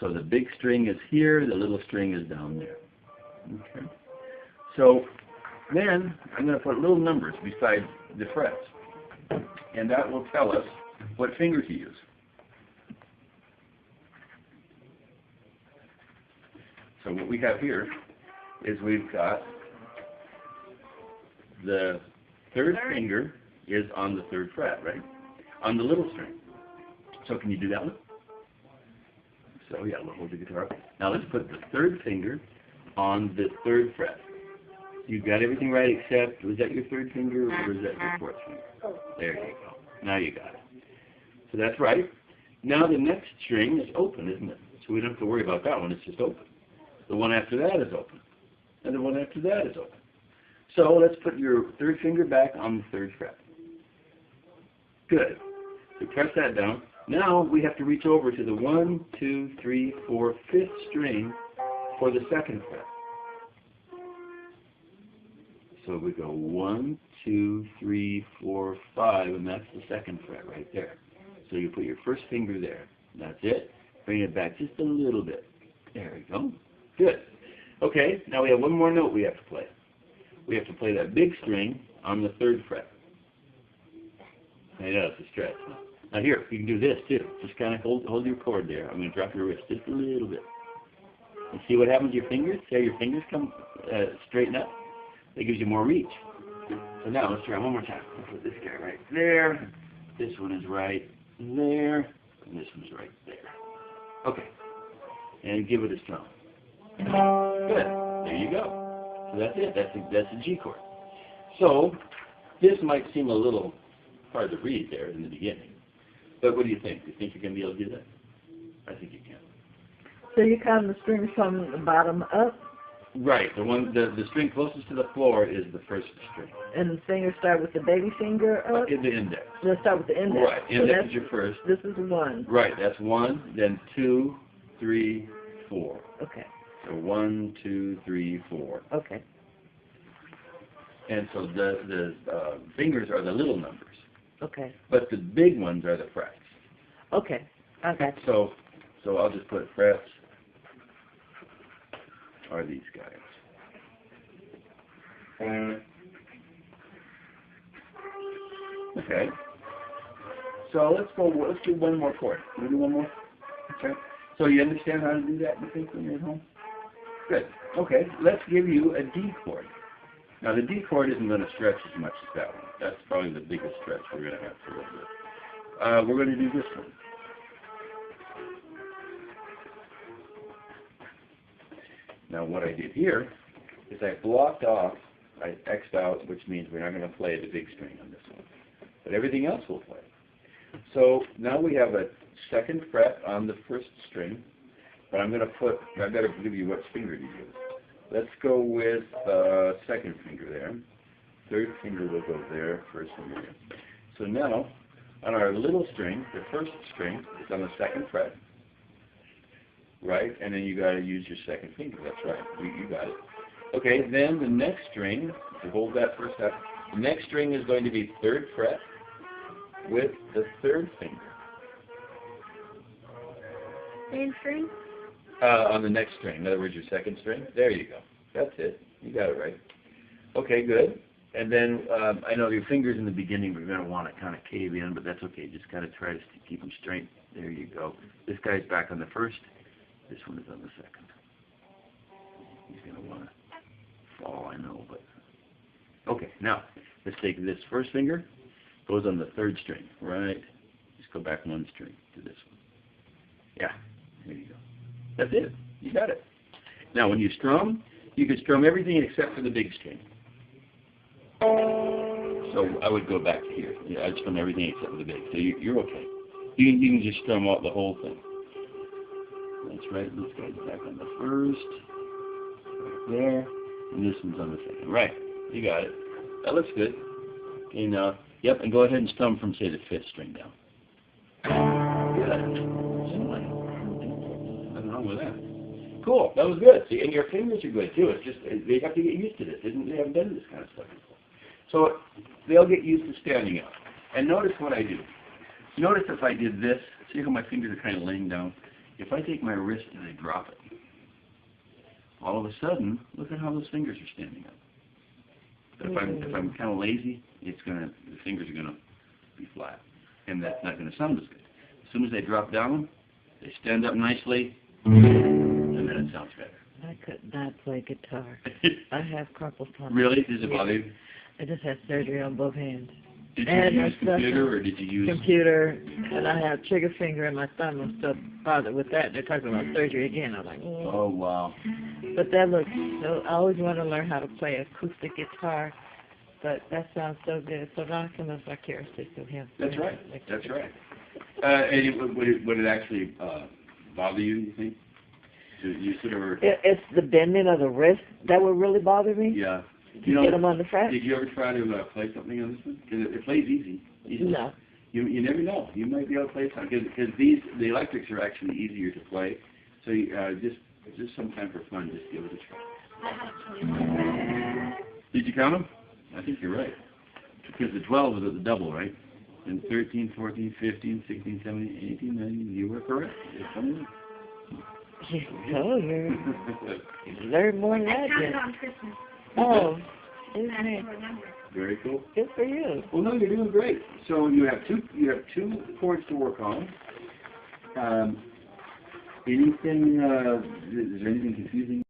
So the big string is here, the little string is down there. Okay. So then I'm going to put little numbers beside the frets, and that will tell us what finger to use. So what we have here is we've got the third finger is on the third fret, right? On the little string. So can you do that one? So yeah, we'll hold the guitar up. Now let's put the third finger on the third fret. You got everything right except, was that your third finger or was that your fourth finger? There you go. Now you got it. So that's right. Now the next string is open, isn't it? So we don't have to worry about that one, it's just open. The one after that is open. And the one after that is open. So let's put your third finger back on the third fret. Good. So press that down. Now we have to reach over to the 1, 2, 3, 4, 5th string for the second fret. So we go 1, 2, 3, 4, 5, and that's the second fret right there. So you put your first finger there. That's it. Bring it back just a little bit. There we go. Good. Okay, now we have one more note we have to play. We have to play that big string on the third fret. I know it's a stretch. Now here, you can do this too. Just kind of hold your chord there. I'm going to drop your wrist just a little bit. And see what happens to your fingers? See how your fingers come straighten up? That gives you more reach. So now let's try one more time. Let's put this guy right there. This one is right there. And this one's right there. Okay. And give it a strum. Good. There you go. So that's it. That's a G chord. So this might seem a little hard to read there in the beginning. But what do you think? Do you think you're going to be able to do that? I think you can. So you count the strings from the bottom up? Right. The string closest to the floor is the first string. And the fingers start with the baby finger up? In the index. Let's start with the index. Right. Index is your first. This is 1. Right. That's 1. Then 2, 3, 4. Okay. So 1, 2, 3, 4. Okay. And so the fingers are the little numbers. Okay. But the big ones are the frets. Okay. Okay. So I'll just put frets are these guys. Okay. So let's do one more chord. Can we do one more? Okay. So you understand how to do that, you think, when you're at home? Good. Okay. Let's give you a D chord. Now the D chord isn't going to stretch as much as that one. That's probably the biggest stretch we're going to have for a little bit. We're going to do this one. Now what I did here is I blocked off, I X'd out, which means we're not going to play the big string on this one. But everything else we'll play. So now we have a second fret on the first string, but I better give you what finger to use. Let's go with second finger there. Third finger will go there, first finger there. So now, on our little string, the first string is on the second fret. Right, and then you got to use your second finger. That's right. You got it. Okay, then the next string, to hold that first half, the next string is going to be third fret with the third finger. Same string? On the next string. In other words, your second string. There you go. That's it. You got it right. Okay, good. And then I know your fingers in the beginning we're going to want to kind of cave in, but that's okay. Just kind of try to keep them straight. There you go. This guy's back on the first. This one is on the second. He's going to want to fall, I know, but... Okay, now, let's take this first finger, goes on the third string, right? Just go back one string to this one. Yeah, there you go. That's it. You got it. Now, when you strum, you can strum everything except for the big string. So I would go back to here. Yeah, I'd strum everything except for the big. So you're okay. You can just strum out the whole thing. That's right. This guy's back on the first. Right there. And this one's on the second. Right. You got it. That looks good. Okay, now, yep, and go ahead and strum from, say, the fifth string down. Good. Nothing wrong with that. Cool. That was good. See, and your fingers are good, too. It's just, they have to get used to this. They haven't done this kind of stuff before. So they'll get used to standing up. And notice what I do. Notice if I did this, see how my fingers are kind of laying down? if I take my wrist and I drop it, all of a sudden, look at how those fingers are standing up. But if I'm kind of lazy, the fingers are gonna be flat, and that's not gonna sound as good. As soon as they drop down, they stand up nicely, and then it sounds better. I could not play guitar. I have carpal tunnel. Really? Does it bother you? I just had surgery on both hands. Did you And use my computer or did you use? Computer, and I have trigger finger and my thumb. I'm still bothered with that. They're talking about surgery again. I'm like, Oh wow. But that looks so. I always want to learn how to play acoustic guitar, but that sounds so good. So now I can live vicariously through him. That's right. That's right. And would it actually bother you? You think? You sort of. It's the bending of the wrist that would really bother me. Yeah. You get them on the fret? Did you ever try to play something on this one? Because it plays easy. No. You never know. You might be able to play something because the electrics are actually easier to play. So just sometime for fun, just give it a try. Did you count them? I think you're right. Because the 12 is at the double, right? And 13, 14, 15, 16, 17, 18, 19. You were correct. Oh, you learn more than I that. counted Did. on Christmas. Oh, I isn't didn't it? remember. Very cool. Good for you. Well, no, you're doing great. So you have two chords to work on. Anything? Is there anything confusing?